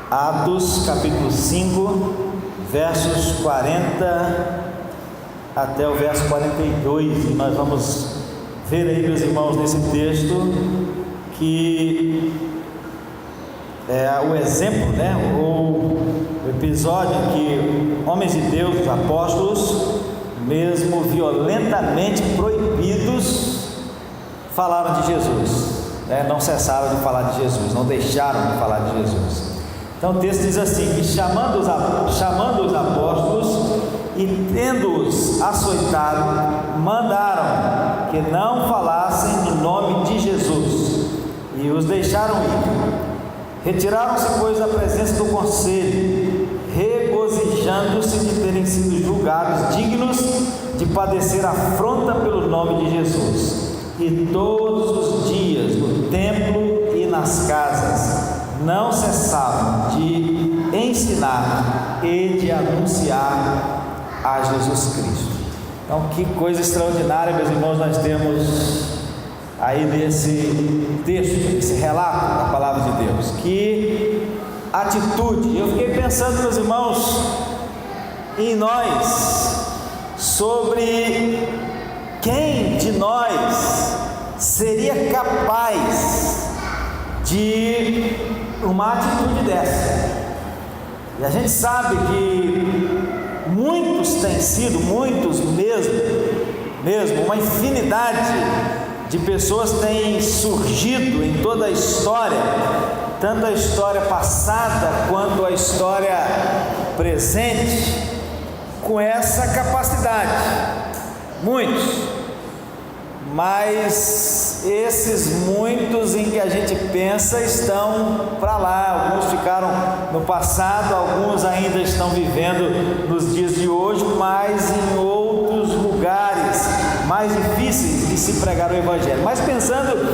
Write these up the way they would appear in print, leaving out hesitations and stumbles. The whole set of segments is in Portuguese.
Atos capítulo 5, versos 40 até o verso 42, e nós vamos ver aí, meus irmãos, nesse texto, que é o exemplo, o episódio em que homens de Deus, os apóstolos, mesmo violentamente proibidos, falaram de Jesus, não cessaram de falar de Jesus, não deixaram de falar de Jesus. Então o texto diz assim, que chamando os apóstolos e tendo-os açoitado, mandaram que não falassem no nome de Jesus, e os deixaram ir. Retiraram-se, pois, da presença do conselho, regozijando-se de terem sido julgados dignos de padecer afronta pelo nome de Jesus. E todos os dias, no templo e nas casas, não cessavam de ensinar e de anunciar a Jesus Cristo. Então, que coisa extraordinária, meus irmãos, nós temos aí nesse texto, nesse relato da palavra de Deus. Que atitude! Eu fiquei pensando, meus irmãos, em nós, sobre quem de nós seria capaz de uma atitude dessa. E a gente sabe que muitos têm sido, muitos mesmo, uma infinidade de pessoas têm surgido em toda a história, tanto a história passada quanto a história presente, com essa capacidade. Muitos. Mas esses muitos em que a gente pensa estão para lá. Alguns ficaram no passado, alguns ainda estão vivendo nos dias de hoje, mas em outros lugares mais difíceis de se pregar o Evangelho. Mas pensando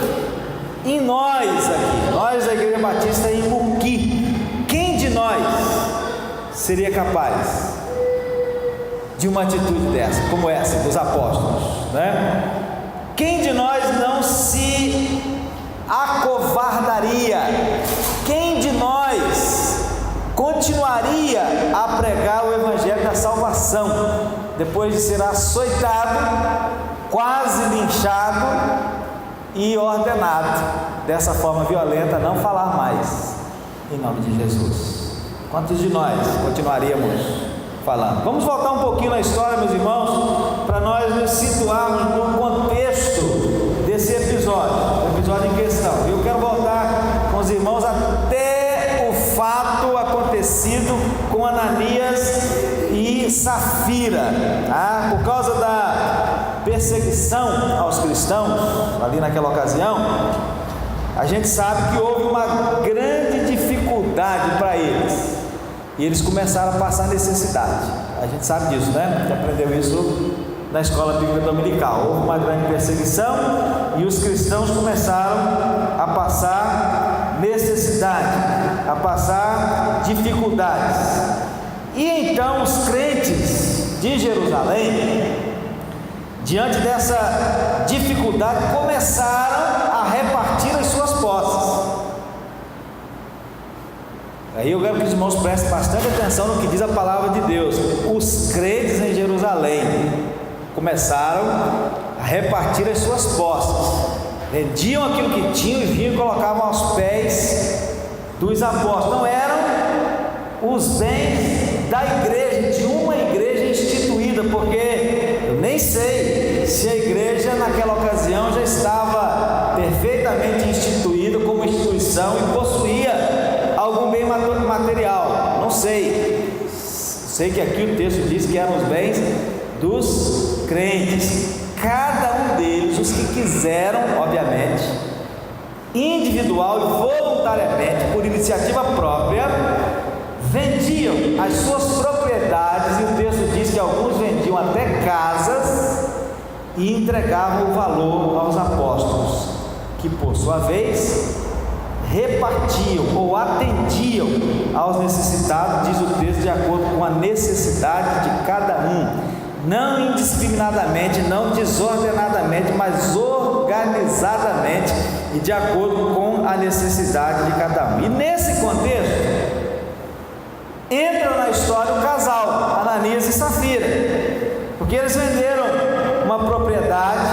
em nós aqui, nós da Igreja Batista em Muqui, quem de nós seria capaz de uma atitude dessa, como essa dos apóstolos, Quem de nós não se acovardaria? Quem de nós continuaria a pregar o Evangelho da salvação, depois de ser açoitado, quase linchado e ordenado dessa forma violenta, não falar mais em nome de Jesus? Quantos de nós continuaríamos falando? Vamos voltar um pouquinho na história, meus irmãos, para nós nos situarmos no contexto desse episódio, o episódio em questão. Eu quero voltar com os irmãos até o fato acontecido com Ananias e Safira, por causa da perseguição aos cristãos, ali naquela ocasião. A gente sabe que houve uma grande dificuldade para eles, e eles começaram a passar necessidade. A gente sabe disso, A gente aprendeu isso na escola bíblica dominical. Houve uma grande perseguição e os cristãos começaram a passar necessidade, a passar dificuldades. E então os crentes de Jerusalém, diante dessa dificuldade, começaram a repartir as suas posses. Aí eu quero que os irmãos prestem bastante atenção no que diz a palavra de Deus. Os crentes em Jerusalém começaram a repartir as suas posses, vendiam aquilo que tinham e vinham e colocavam aos pés dos apóstolos. Não eram os bens da igreja, de uma igreja instituída, porque eu nem sei se a igreja naquela ocasião já estava perfeitamente instituída como instituição e possuía algum bem material, não sei. Sei que aqui o texto diz que eram os bens dos crentes. Cada um deles, os que quiseram, obviamente, individual e voluntariamente, por iniciativa própria, vendiam as suas propriedades, e o texto diz que alguns vendiam até casas e entregavam o valor aos apóstolos, que por sua vez repartiam ou atendiam aos necessitados, diz o texto, de acordo com a necessidade de cada um, não indiscriminadamente, não desordenadamente, mas organizadamente e de acordo com a necessidade de cada um. E nesse contexto, entra na história o casal, Ananias e Safira, porque eles venderam uma propriedade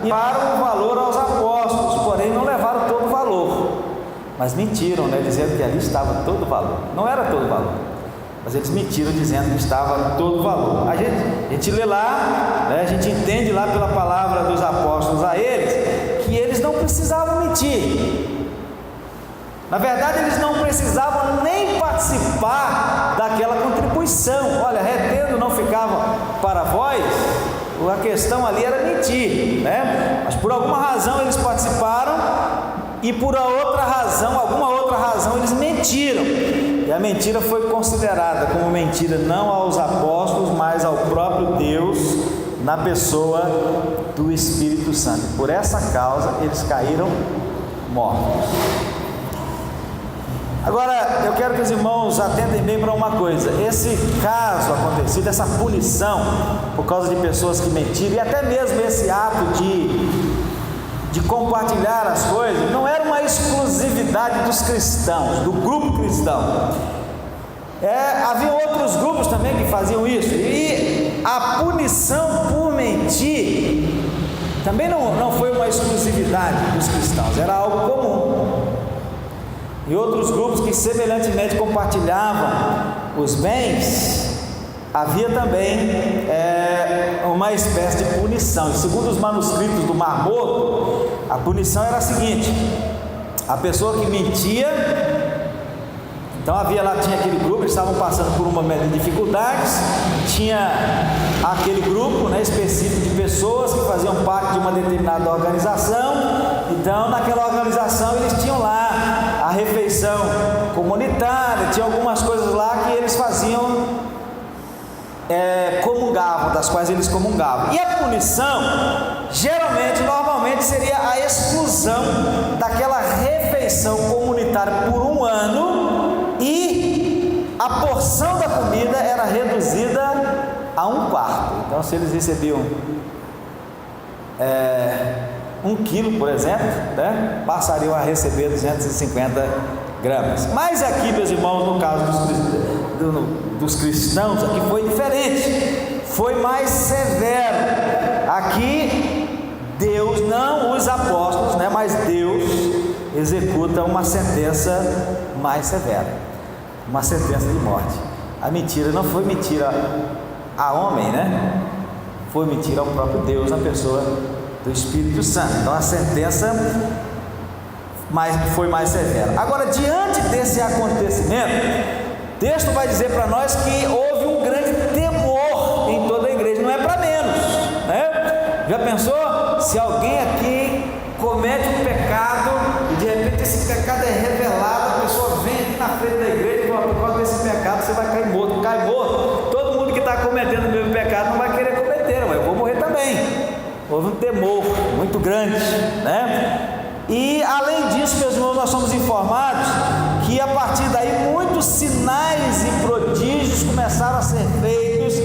e pagaram o valor aos apóstolos, porém não levaram todo o valor, mas mentiram, dizendo que ali estava todo o valor. Não era todo o valor, mas eles mentiram dizendo que estava todo o valor. A gente lê lá, a gente entende lá pela palavra dos apóstolos a eles, que eles não precisavam mentir. Na verdade, eles não precisavam nem participar daquela contribuição. Olha, retendo não ficava para vós, a questão ali era mentir, mas por alguma razão eles participaram e por alguma outra razão eles mentiram. E a mentira foi considerada como mentira não aos apóstolos, mas ao próprio Deus, na pessoa do Espírito Santo. Por essa causa eles caíram mortos. Agora, eu quero que os irmãos atentem bem para uma coisa. Esse caso acontecido, essa punição por causa de pessoas que mentiram, e até mesmo esse ato de compartilhar as coisas, não era uma exclusividade dos cristãos, do grupo cristão. Havia outros grupos também que faziam isso, e a punição por mentir também não foi uma exclusividade dos cristãos, era algo comum. E outros grupos que semelhantemente compartilhavam os bens, havia também uma espécie de punição. E segundo os manuscritos do Mar Morto, a punição era a seguinte: a pessoa que mentia, então tinha aquele grupo, eles estavam passando por um momento de dificuldades, tinha aquele grupo específico de pessoas que faziam parte de uma determinada organização. Então naquela organização eles tinham lá a refeição comunitária, tinha algumas coisas lá que eles faziam, comungavam, das quais eles comungavam. E a punição, normalmente seria a exclusão daquela refeição comunitária por um ano, e a porção da comida era reduzida a 1/4. Então, se eles recebiam 1 quilo, por exemplo, passariam a receber 250 gramas. Mas aqui, meus irmãos, no caso dos cristãos, aqui foi diferente, foi mais severo. Aqui Deus, não os apóstolos, mas Deus executa uma sentença mais severa, uma sentença de morte. A mentira não foi mentira a homem, foi mentira ao próprio Deus, na pessoa do Espírito Santo. Então a sentença foi mais severa. Agora, diante desse acontecimento, o texto vai dizer para nós que houve um grande temor em toda a igreja. Não é para menos, Já pensou se alguém aqui comete um pecado e de repente esse pecado é revelado, a pessoa vem aqui na frente da igreja e fala: por causa desse pecado você vai cair morto. Cai morto, todo mundo que está cometendo o mesmo pecado não vai querer cometer, mas eu vou morrer também. Houve um temor muito grande, E além disso, meus irmãos, nós somos informados que a partir daí muitos sinais e prodígios começaram a ser feitos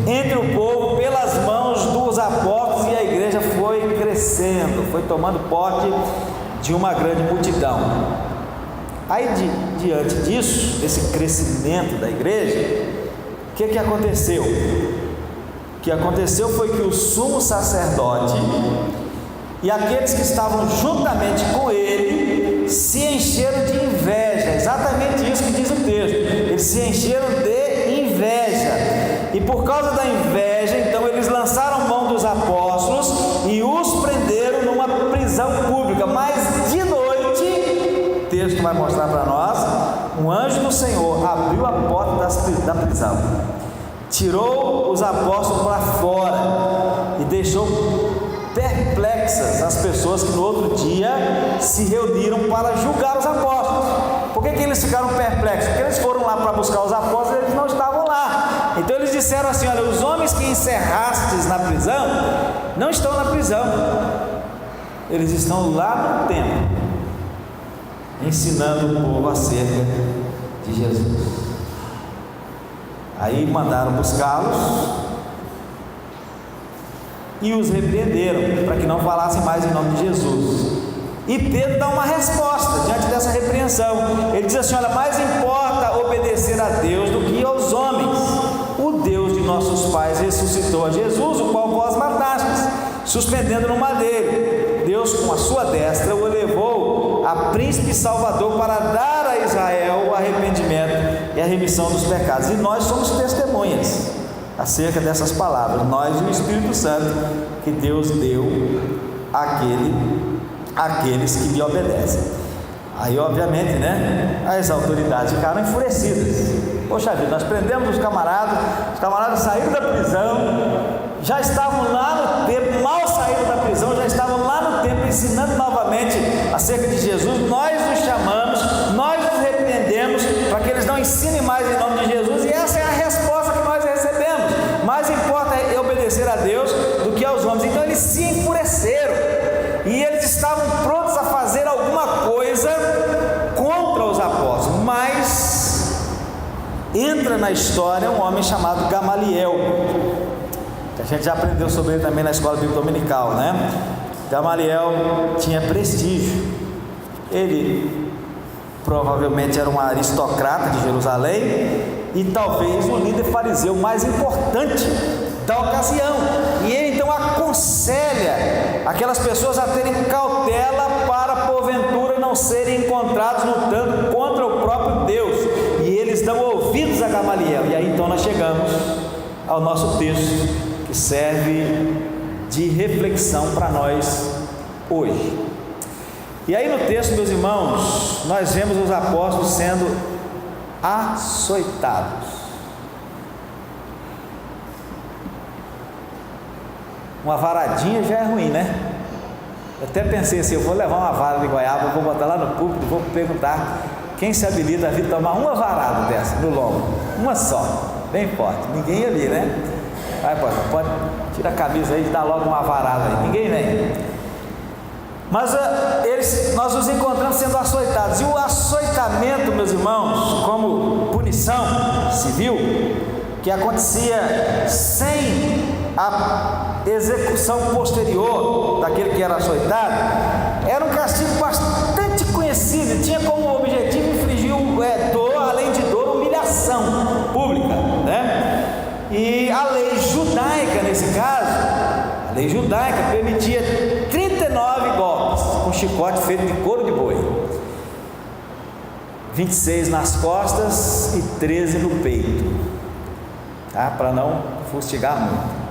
entre o povo pelas mãos dos apóstolos, e a igreja foi crescendo, foi tomando porte de uma grande multidão. Aí diante disso, desse crescimento da igreja, o que aconteceu? O que aconteceu foi que o sumo sacerdote e aqueles que estavam juntamente com ele se encheram de inveja. Exatamente isso que diz o texto. Eles se encheram de inveja, e por causa da inveja, então eles lançaram mão dos apóstolos e os prenderam numa prisão pública. Mas de noite, o texto vai mostrar para nós, um anjo do Senhor abriu a porta da prisão, tirou os apóstolos para fora e deixou perplexas as pessoas que no outro dia se reuniram para julgar os apóstolos. Por que eles ficaram perplexos? Porque eles foram lá para buscar os apóstolos e eles não estavam lá. Então eles disseram assim: olha, os homens que encerrastes na prisão não estão na prisão, eles estão lá no templo, ensinando o povo acerca de Jesus. Aí mandaram buscá-los e os repreenderam para que não falassem mais em nome de Jesus. E Pedro dá uma resposta diante dessa repreensão. Ele diz assim: olha, mais importa obedecer a Deus do que ressuscitou a Jesus, o qual vós matastes, suspendendo no madeiro. Deus, com a sua destra, o elevou a príncipe e salvador para dar a Israel o arrependimento e a remissão dos pecados. E nós somos testemunhas acerca dessas palavras, nós e o Espírito Santo que Deus deu àqueles que lhe obedecem. Aí, obviamente, né, as autoridades ficaram enfurecidas. Poxa vida, nós prendemos os camaradas saíram da prisão, já estavam lá no templo, mal saíram da prisão, já estavam lá no templo ensinando novamente acerca de Jesus. Nós os chamamos, nós os repreendemos para que eles não ensinem mais em nome de Jesus, e essa é a resposta que nós recebemos. Mais importa é obedecer a Deus do que aos homens. Então eles se enfureceram e eles estavam prontos a fazer alguma coisa contra os apóstolos, mas entra na história um homem chamado Gamaliel, que a gente já aprendeu sobre ele também na escola bíblica dominical, né? Gamaliel tinha prestígio, ele provavelmente era um aristocrata de Jerusalém e talvez o líder fariseu mais importante da ocasião, e ele então aconselha aquelas pessoas a terem cautela para porventura não serem encontrados lutando contra o próprio Deus, e eles dão ouvidos a Gamaliel. E aí então nós chegamos ao nosso texto, que serve de reflexão para nós hoje. E aí no texto, meus irmãos, nós vemos os apóstolos sendo açoitados. Uma varadinha já é ruim, né? Eu até pensei assim, eu vou levar uma vara de goiaba, vou botar lá no púlpito, vou perguntar quem se habilita a vir tomar uma varada dessa no lombo, uma só, bem forte. Ninguém ia vir, né? Vai, pode tira a camisa aí e dá logo uma varada aí, ninguém vem. Mas nós nos encontramos sendo açoitados, e o açoitamento, meus irmãos, como punição civil, que acontecia sem a execução posterior daquele que era açoitado, era um castigo bastante conhecido, tinha como objetivo infligir dor, além de dor, humilhação pública, né? E a lei judaica, nesse caso, a lei judaica permitia 39 golpes com chicote feito de couro de boi, 26 nas costas e 13 no peito, tá? Para não fustigar muito.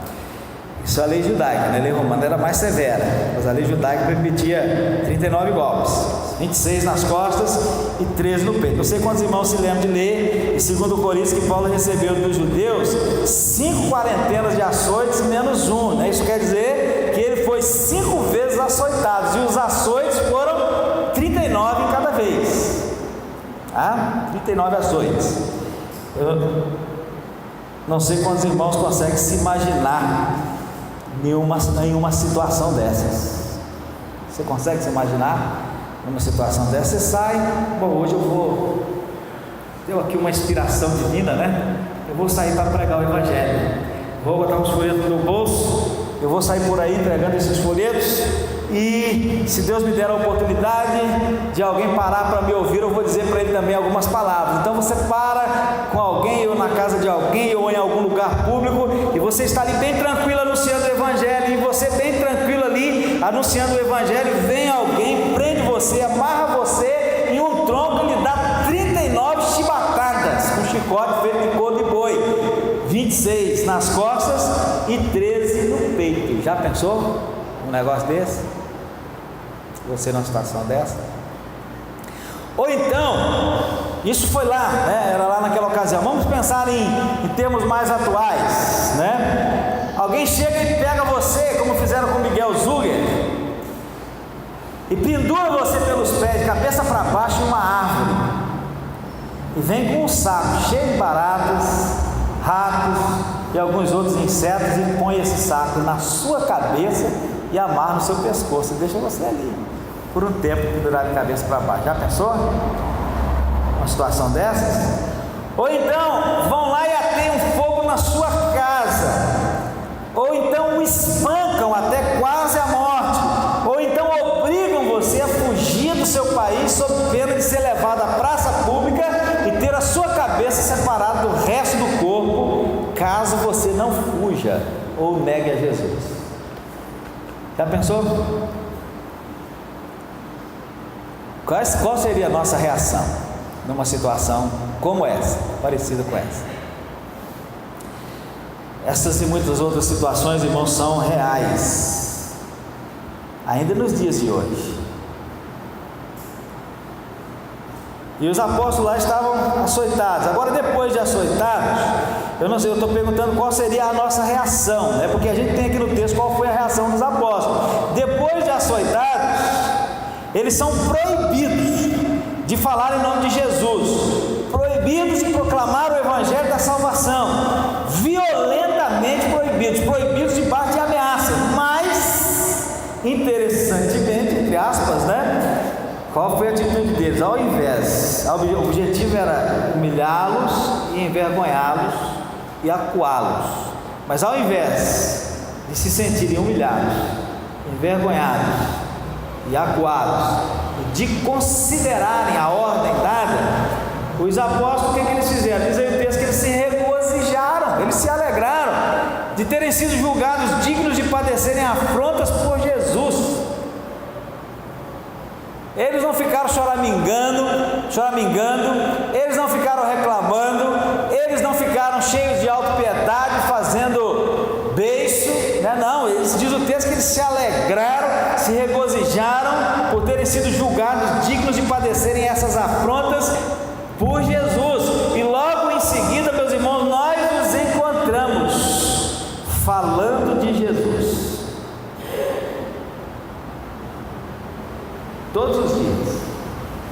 Isso é a lei judaica, né? A lei romana era mais severa, mas a lei judaica permitia 39 golpes, 26 nas costas e 13 no peito. Não sei quantos irmãos se lembram de ler, em 2 Coríntios, que Paulo recebeu dos judeus 5 quarentenas de açoites menos um, né? Isso quer dizer que ele foi 5 vezes açoitado, e os açoites foram 39 em cada vez, tá? 39 açoites. Eu não sei quantos irmãos conseguem se imaginar em uma situação dessas. Você consegue se imaginar numa situação dessa? Você sai, bom, hoje deu aqui uma inspiração divina, né? Eu vou sair para pregar o Evangelho, vou botar uns folhetos no bolso, eu vou sair por aí pregando esses folhetos, e se Deus me der a oportunidade de alguém parar para me ouvir, eu vou dizer para ele também algumas palavras. Então você para com alguém, ou na casa de alguém, ou em algum lugar público, e você está ali bem tranquilo anunciando o Evangelho, e você bem tranquilo ali anunciando o Evangelho, vem alguém, prende você, amarra você em um tronco e lhe dá 39 chibatadas com chicote feito de couro de boi, 26 nas costas e 13 no peito. Já pensou um negócio desse? Você numa situação dessa? Ou então, isso foi lá, né? Era lá naquela ocasião. Vamos pensar em termos mais atuais, né? Alguém chega e pega você, como fizeram com Miguel Zuger, e pendura você pelos pés, de cabeça para baixo, em uma árvore, e vem com um saco cheio de baratas, ratos e alguns outros insetos, e põe esse saco na sua cabeça e amarra no seu pescoço, e deixa você ali por um tempo pendurado de cabeça para baixo. Já pensou uma situação dessas? Ou então vão lá e ateiam fogo na sua casa, ou então o espancam até quase a morte, ou então obrigam você a fugir do seu país sob pena de ser levado à praça pública e ter a sua cabeça separada do resto do corpo, caso você não fuja ou negue a Jesus. Já pensou? Qual seria a nossa reação numa situação como essa, parecida com essa? Essas e muitas outras situações, irmãos, são reais, ainda nos dias de hoje. E os apóstolos lá estavam açoitados. Agora, depois de açoitados, eu não sei, eu estou perguntando qual seria a nossa reação, né? Porque a gente tem aqui no texto qual foi a reação dos apóstolos. Depois de açoitados, eles são proibidos de falar em nome de Jesus, proibidos de proclamar o evangelho da salvação, violentamente proibidos debaixo de ameaças. Mas, interessantemente, entre aspas, né? Qual foi a atitude deles? Ao invés, o objetivo era humilhá-los e envergonhá-los e acuá-los. Mas ao invés de se sentirem humilhados, envergonhados e acuados, de considerarem a ordem dada, os apóstolos, o que eles fizeram? Diz aí o texto que eles se regozijaram, eles se alegraram de terem sido julgados dignos de padecerem afrontas por Jesus. Eles não ficaram choramingando, eles não ficaram reclamando, eles não ficaram cheios de autopiedade, fazendo beiço, né? Não, diz o texto que eles se alegraram, se regozijaram por terem sido julgados dignos de padecerem essas afrontas por Jesus. E logo em seguida, meus irmãos, nós nos encontramos falando de Jesus todos os dias,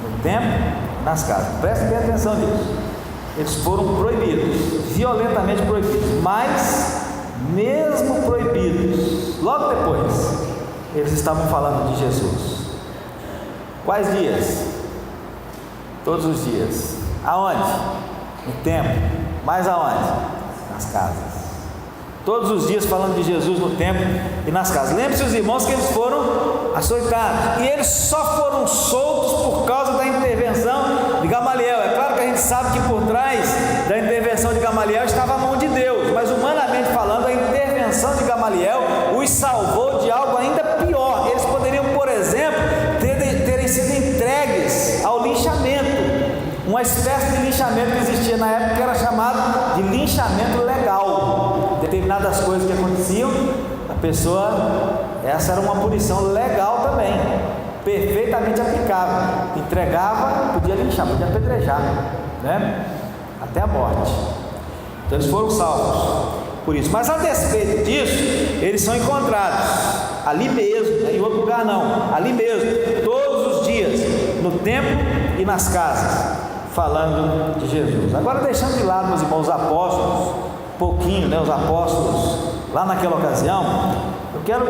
no templo, nas casas. Prestem bem atenção nisso. Eles foram proibidos, violentamente proibidos, mas mesmo proibidos, logo depois eles estavam falando de Jesus. Quais dias? Todos os dias. Aonde? No templo. Mas aonde? Nas casas. Todos os dias falando de Jesus no templo e nas casas. Lembre-se, os irmãos, que eles foram açoitados, e eles só foram soltos por causa da intervenção de Gamaliel. É claro que a gente sabe que por trás da intervenção de Gamaliel estava a mão de Deus, mas humanamente falando, a intervenção de Gamaliel os salvou de algo ainda pior. Eles poderiam, por exemplo, terem sido entregues ao linchamento, uma espécie de linchamento que existia na época, que era chamado de linchamento legal. Determinadas coisas que aconteciam, a pessoa, essa era uma punição legal também, perfeitamente aplicável. Entregava, podia linchar, podia apedrejar, né? Até a morte. Então eles foram salvos por isso. Mas a despeito disso, eles são encontrados ali mesmo, em outro lugar não, ali mesmo, todos os dias, no templo e nas casas, falando de Jesus. Agora, deixando de lado, meus irmãos, os apóstolos, pouquinho, né, os apóstolos lá naquela ocasião, eu quero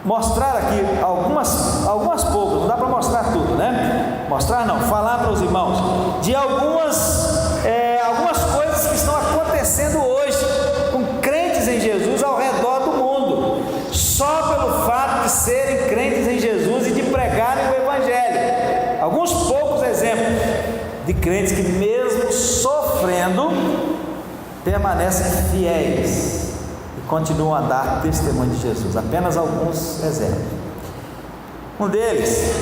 mostrar aqui algumas poucas, não dá para mostrar tudo, né? Mostrar não, falar para os irmãos de algumas coisas que estão acontecendo hoje com crentes em Jesus ao redor do mundo, só pelo fato de serem crentes em Jesus e de pregarem o Evangelho. Alguns poucos exemplos de crentes que, mesmo sofrendo, permanecem fiéis e continuam a dar testemunho de Jesus. Apenas alguns exemplos. Um deles,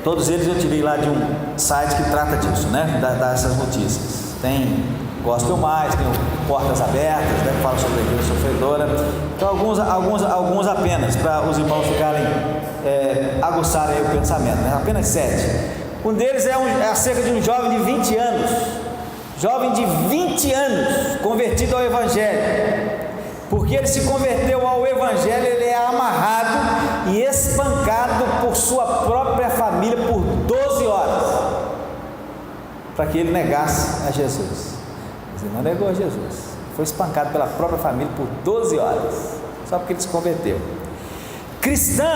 todos eles eu tirei lá de um site que trata disso, né? Dessas notícias. Tem Gospel Mais, tem o Portas Abertas, né? Que fala sobre a igreja sofredora. Então alguns apenas, para os irmãos ficarem aguçarem aí o pensamento, né? Apenas 7. Um deles é acerca de um jovem de 20 anos. Jovem de 20 anos, convertido ao Evangelho. Porque ele se converteu ao Evangelho, ele é amarrado e espancado por sua própria família por 12 horas, para que ele negasse a Jesus. Mas ele não negou a Jesus, foi espancado pela própria família por 12 horas, só porque ele se converteu. Cristã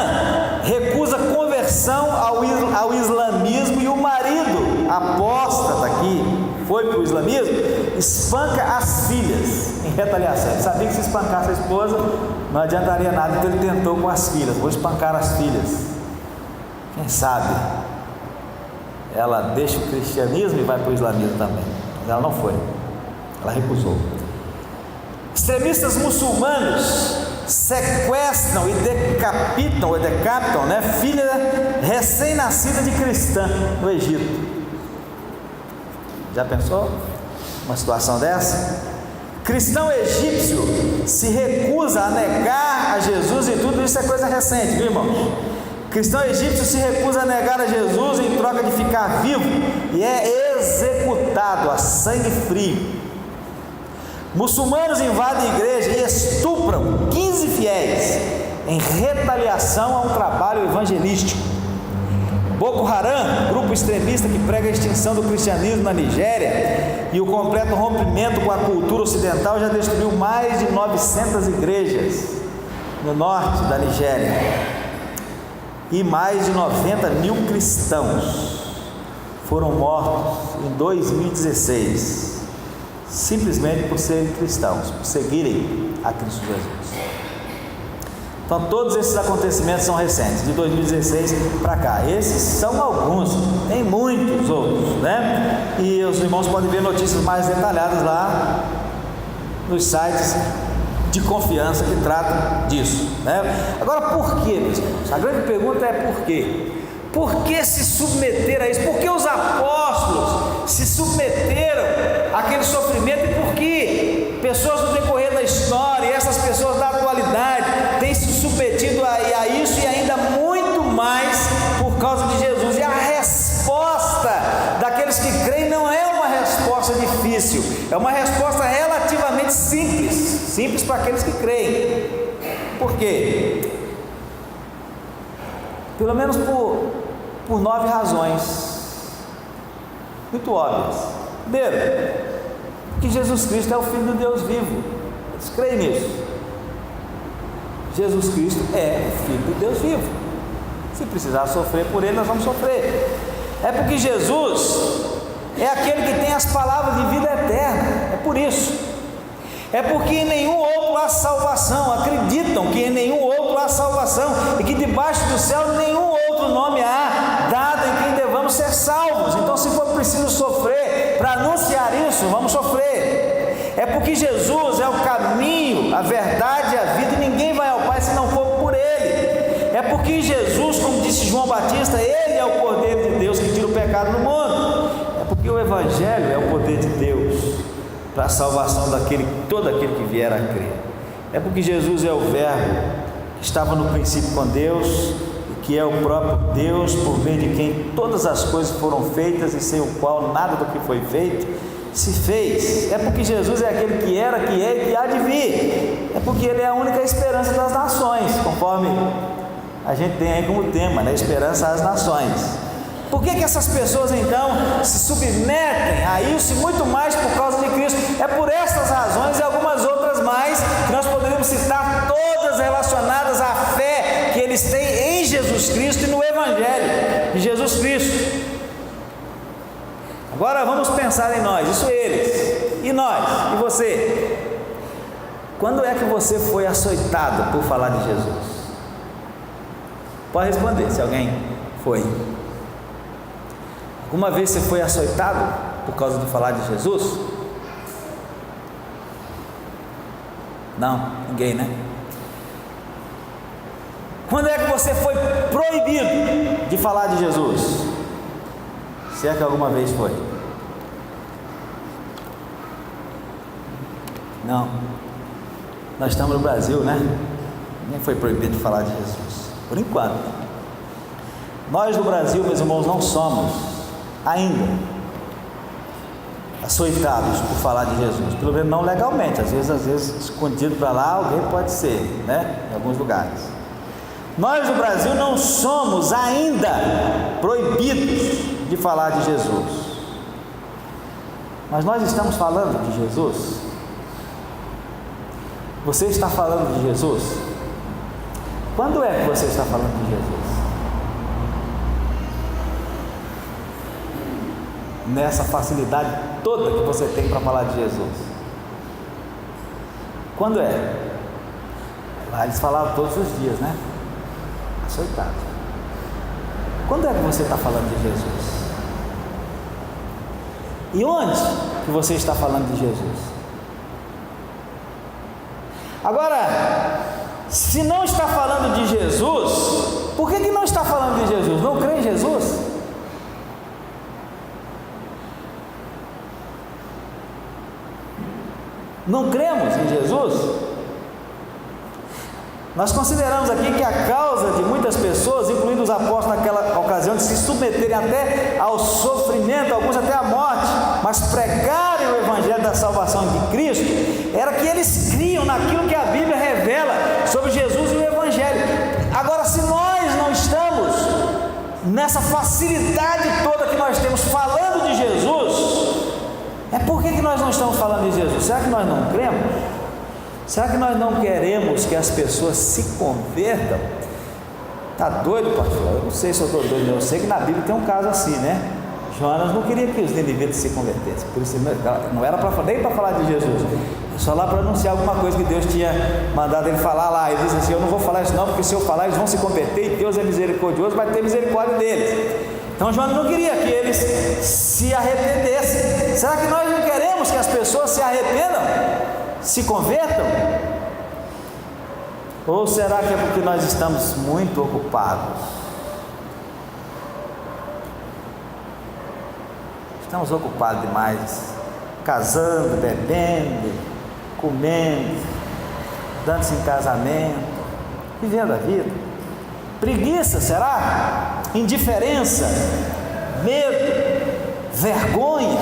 recusa conversão ao islamismo, e o marido apóstata aqui foi para o islamismo, espanca as filhas em retaliação. Ele sabia que se espancasse a esposa não adiantaria nada, então ele tentou com as filhas. Vou espancar as filhas, quem sabe ela deixa o cristianismo e vai para o islamismo também. Mas ela não foi, ela recusou. Extremistas muçulmanos sequestram e decapitam, né, filha recém-nascida de cristã no Egito. Já pensou uma situação dessa? Cristão egípcio se recusa a negar a Jesus, e tudo isso é coisa recente, viu, irmãos? Cristão egípcio se recusa a negar a Jesus em troca de ficar vivo e é executado a sangue frio. Muçulmanos invadem a igreja e estupram 15 fiéis em retaliação a um trabalho evangelístico. Boko Haram, grupo extremista que prega a extinção do cristianismo na Nigéria e o completo rompimento com a cultura ocidental, já destruiu mais de 900 igrejas no norte da Nigéria e mais de 90 mil cristãos foram mortos em 2016, simplesmente por serem cristãos, por seguirem a Cristo Jesus. Então todos esses acontecimentos são recentes, de 2016 para cá. Esses são alguns, tem muitos outros, né? E os irmãos podem ver notícias mais detalhadas lá nos sites de confiança que tratam disso, né? Agora, por quê, meus irmãos? A grande pergunta é por quê? Por que se submeter a isso? Por que os apóstolos se submeteram àquele sofrimento? E por que pessoas no decorrer da história, e essas pessoas da atualidade, têm se submetido a isso e ainda muito mais por causa de Jesus? E a resposta daqueles que creem não é uma resposta difícil, é uma resposta relativamente simples para aqueles que creem. Por quê? Pelo menos por 9 razões muito óbvias. Primeiro, que Jesus Cristo é o Filho do Deus vivo. Eles creem nisso. Jesus Cristo é o Filho do Deus vivo. Se precisar sofrer por ele, nós vamos sofrer. É porque Jesus é aquele que tem as palavras de vida eterna. É por isso. É porque em nenhum outro há salvação. Acreditam que em nenhum outro há salvação e que debaixo do céu nenhum outro nome há dado em quem devamos ser salvos. Então, se for preciso sofrer para anunciar isso, vamos sofrer. É porque Jesus é o caminho, a verdade e a vida, e ninguém vai ao Pai se não for por Ele. É porque Jesus, como disse João Batista, Ele é o Cordeiro de Deus que tira o pecado do mundo. É porque o Evangelho é o poder de Deus para a salvação todo aquele que vier a crer. É porque Jesus é o Verbo que estava no princípio com Deus e que é o próprio Deus, por meio de quem todas as coisas foram feitas e sem o qual nada do que foi feito se fez. É porque Jesus é aquele que era, que é e que há de vir. É porque Ele é a única esperança das nações, conforme a gente tem aí como tema, né? Esperança às nações. Por que essas pessoas então se submetem a isso e muito mais por causa de Cristo? É por essas razões e algumas outras mais que nós poderíamos citar, todas relacionadas à fé que eles têm em Jesus Cristo e no Evangelho de Jesus Cristo. Agora vamos pensar em nós, isso eles, e nós, e você. Quando é que você foi açoitado por falar de Jesus? Pode responder, se alguém foi. Alguma vez você foi açoitado por causa de falar de Jesus? Não, ninguém, né? Quando é que você foi proibido de falar de Jesus? Se é que alguma vez foi? Não. Nós estamos no Brasil, né? Ninguém foi proibido de falar de Jesus, por enquanto. Nós no Brasil, meus irmãos, não somos ainda açoitados por falar de Jesus, pelo menos não legalmente. Às vezes escondido para lá, alguém pode ser, né? Em alguns lugares. Nós no Brasil não somos ainda proibidos de falar de Jesus, mas nós estamos falando de Jesus. Você está falando de Jesus? Quando é que você está falando de Jesus? Nessa facilidade toda que você tem para falar de Jesus? Quando é? Lá eles falavam todos os dias, né? Açoitado. Quando é que você está falando de Jesus? E onde que você está falando de Jesus? Agora, se não está falando de Jesus, por que não está falando de Jesus? Não crê em Jesus? Não cremos em Jesus? Nós consideramos aqui que a causa de muitas pessoas, incluindo os apóstolos naquela ocasião, de se submeterem até ao sofrimento, alguns até à morte, mas pregarem o Evangelho da salvação de Cristo, era que eles criam naquilo que a Bíblia revela sobre Jesus e o Evangelho. Agora, se nós não estamos nessa facilidade toda que nós temos falando de Jesus, por que nós não estamos falando de Jesus? Será que nós não cremos? Será que nós não queremos que as pessoas se convertam? Está doido, pastor? Eu não sei se eu estou doido, eu sei que na Bíblia tem um caso assim, né? Jonas não queria que os ninivitas se convertessem, por isso não era nem para falar de Jesus, só lá para anunciar alguma coisa que Deus tinha mandado ele falar lá. Ele disse assim: eu não vou falar isso não, porque se eu falar eles vão se converter e Deus é misericordioso, vai ter misericórdia deles. Então Jonas não queria que eles se arrependessem. Será que nós não queremos que as pessoas se arrependam? Se convertam? Ou será que é porque nós estamos muito ocupados? Estamos ocupados demais, casando, bebendo, comendo, dando-se em casamento, vivendo a vida. Preguiça, será? Indiferença, medo, vergonha.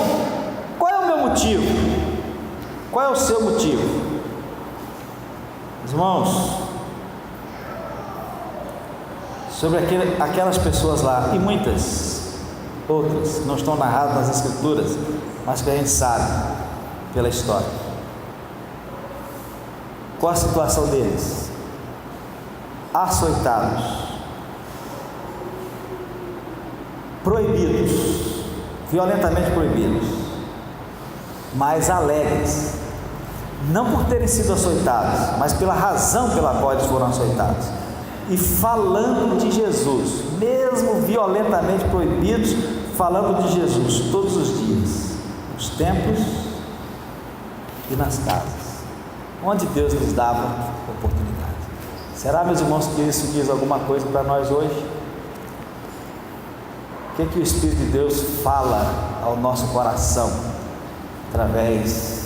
Qual é o meu motivo? Qual é o seu motivo? Irmãos, sobre aquelas pessoas lá, e muitas outras, não estão narradas nas Escrituras, mas que a gente sabe pela história. Qual a situação deles? Açoitados, proibidos, violentamente proibidos, mas alegres, não por terem sido açoitados, mas pela razão pela qual eles foram açoitados, e falando de Jesus, mesmo violentamente proibidos, falando de Jesus todos os dias, nos templos e nas casas, onde Deus nos dava oportunidade. Será, meus irmãos, que isso diz alguma coisa para nós hoje? O que o Espírito de Deus fala ao nosso coração através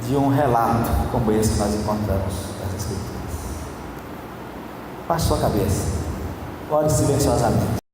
de um relato como esse que nós encontramos nas Escrituras? Baixe sua cabeça, ore silenciosamente.